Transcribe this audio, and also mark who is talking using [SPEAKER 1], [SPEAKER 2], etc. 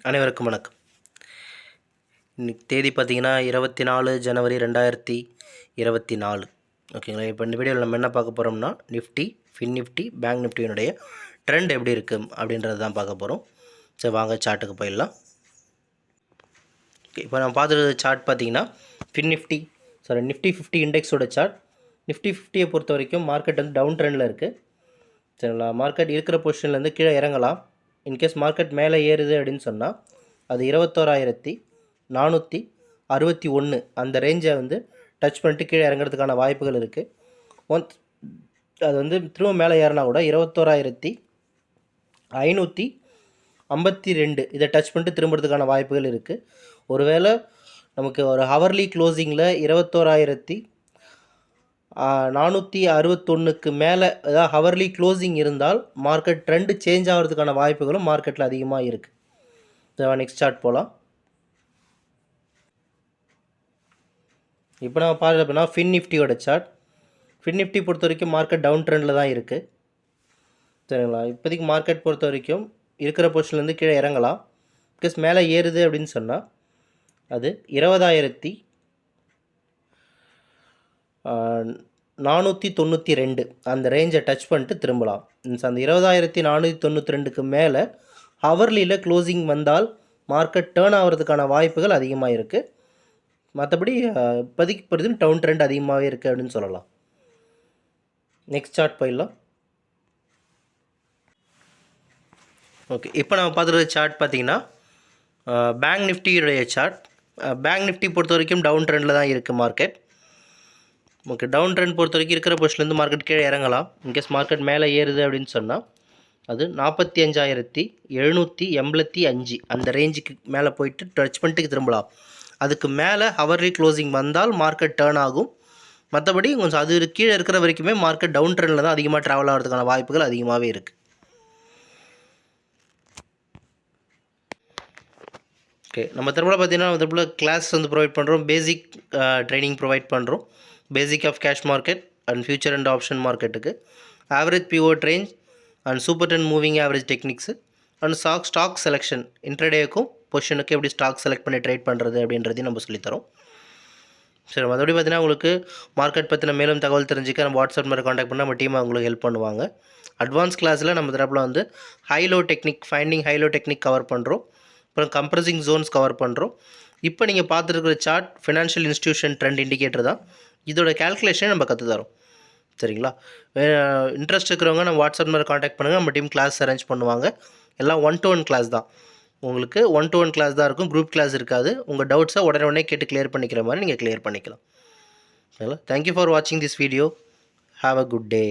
[SPEAKER 1] அனைவருக்கும் வணக்கம். இன்னைக்கு தேதி பார்த்தீங்கன்னா 24 ஜனவரி 2024. ஓகேங்களா. இப்போ இந்த வீடியோவில் நம்ம என்ன பார்க்க போகிறோம்னா நிஃப்டி, ஃபின் நிஃப்டி, பேங்க் நிஃப்டியினுடைய ட்ரெண்ட் எப்படி இருக்குது அப்படின்றது தான் பார்க்க போகிறோம். சரி, வாங்க சார்ட்டுக்கு போயிடலாம். ஓகே, இப்போ நம்ம பார்த்துருக்க சார்ட் பார்த்தீங்கன்னா நிஃப்டி 50 இண்டெக்ஸோட சார்ட். நிஃப்டி 50யை பொறுத்த வரைக்கும் மார்க்கெட் வந்து டவுன் ட்ரெண்டில் இருக்குது. சரிங்களா. மார்க்கெட் இருக்கிற பொசிஷன்லேருந்து கீழே இறங்கலாம். இன்கேஸ் மார்க்கெட் மேலே ஏறுது அப்படின்னு சொன்னால் அது 21,461 அந்த ரேஞ்சை வந்து டச் பண்ணிட்டு கீழே இறங்குறதுக்கான வாய்ப்புகள் இருக்குது. ஒன்ஸ் அது வந்து திரும்ப மேலே ஏறினா கூட 21,552 இதை டச் பண்ணிட்டு திரும்புறதுக்கான வாய்ப்புகள் இருக்குது. ஒருவேளை நமக்கு ஒரு ஹவர்லி க்ளோசிங்கில் 21,461க்கு மேலே அதாவது ஹவர்லி க்ளோசிங் இருந்தால் மார்க்கெட் ட்ரெண்டு சேஞ்ச் ஆகிறதுக்கான வாய்ப்புகளும் மார்க்கெட்டில் அதிகமாக இருக்குது. நெக்ஸ்ட் சார்ட் போகலாம். இப்போ நம்ம பார்க்குறது அப்படின்னா ஃபின் நிஃப்டியோட சார்ட். ஃபின் நிஃப்டி பொறுத்த வரைக்கும் மார்க்கெட் டவுன் ட்ரெண்டில் தான் இருக்குது. சரிங்களா. இப்போதைக்கு மார்க்கெட் பொறுத்த வரைக்கும் இருக்கிற பொசிஷன்லேருந்து கீழே இறங்கலாம். பிகாஸ் மேலே ஏறுது அப்படின்னு சொன்னால் அது 20,492 அந்த ரேஞ்சை டச் பண்ணிட்டு திரும்பலாம். மீன்ஸ் அந்த 20,492க்கு மேலே ஹவர்லியில் க்ளோசிங் வந்தால் மார்க்கெட் டேர்ன் ஆகிறதுக்கான வாய்ப்புகள் அதிகமாக இருக்குது. மற்றபடி இப்போதைக்கு பொறுத்து டவுன் ட்ரெண்ட் அதிகமாகவே இருக்குது அப்படின்னு சொல்லலாம். நெக்ஸ்ட் சார்ட் போயிடலாம். ஓகே, இப்போ நம்ம பார்த்துருக்க சார்ட் பார்த்தீங்கன்னா பேங்க் நிஃப்டியுடைய சார்ட். பேங்க் நிஃப்டி பொறுத்த வரைக்கும் டவுன் ட்ரெண்டில் தான் இருக்குது மார்க்கெட். ஓகே, டவுன் ட்ரெண்ட் பொறுத்த வரைக்கும் இருக்கிற பொசிஷன்லேருந்து மார்க்கெட் கீழே இறங்கலாம். இன்கேஸ் மார்க்கெட் மேலே ஏறுது அப்படின்னு சொன்னால் அது 45,785 அந்த ரேஞ்சுக்கு மேலே போயிட்டு டச் பண்ணிட்டு திரும்பலாம். அதுக்கு மேலே ஹவர்லி க்ளோசிங் வந்தால் மார்க்கெட் டேர்ன் ஆகும். மற்றபடி கொஞ்சம் அது கீழே இருக்கிற வரைக்குமே மார்க்கெட் டவுன் ட்ரெண்டில் தான் அதிகமாக ட்ராவல் ஆகிறதுக்கான வாய்ப்புகள் அதிகமாகவே இருக்குது. ஓகே, நம்ம திரும்ப பார்த்தீங்கன்னா திரும்ப கிளாஸ் வந்து ப்ரொவைட் பண்ணுறோம். பேசிக் ட்ரைனிங் ப்ரொவைட் பண்ணுறோம். Basic of cash market and future and option மார்க்கெட்டுக்கு, average pivot range and super 10 moving average techniques and stock selection இன்ட்ரடேக்கும் பொசிஷனுக்கு எப்படி ஸ்டாக் செலக்ட் பண்ணி ட்ரேட் பண்ணுறது அப்படின்றதையும் நம்ம சொல்லித்தரோம். சரி, மற்றபடி பார்த்தீங்கன்னா உங்களுக்கு மார்க்கெட் பற்றின மேலும் தகவல் தெரிஞ்சுக்க நம்ம வாட்ஸ்அப் நம்பர் காண்டாக்ட் பண்ணால் நம்ம டீமாக உங்களுக்கு ஹெல்ப் பண்ணுவாங்க. அட்வான்ஸ் கிளாஸில் நம்ம தரப்பில் வந்து ஹைலோ டெக்னிக் கவர் பண்ணுறோம். அப்புறம் கம்ப்ரஸிங் ஜோன்ஸ் கவர் பண்ணுறோம். இப்போ நீங்கள் பார்த்துருக்கிற chart financial institution trend indicator தான். இதோட கேல்குலேஷனை நம்ம கற்றுத்தரோம். சரிங்களா. இன்ட்ரெஸ்ட் இருக்கிறவங்க நம்ம வாட்ஸ்அப் நம்பர் காண்டாக்ட் பண்ணுங்கள். நம்ம டீம் கிளாஸ் அரேஞ்ச் பண்ணுவாங்க. எல்லாம் 1-to-1 கிளாஸ் தான். உங்களுக்கு 1-to-1 கிளாஸ் தான் இருக்கும். குரூப் கிளாஸ் இருக்காது. உங்கள் டவுட்ஸை உடனே கேட்டு கிளியர் பண்ணிக்கிற மாதிரி நீங்கள் கிளியர் பண்ணிக்கலாம். சரிங்களா. தேங்க்யூ ஃபார் வாட்சிங் this video. Have a good day.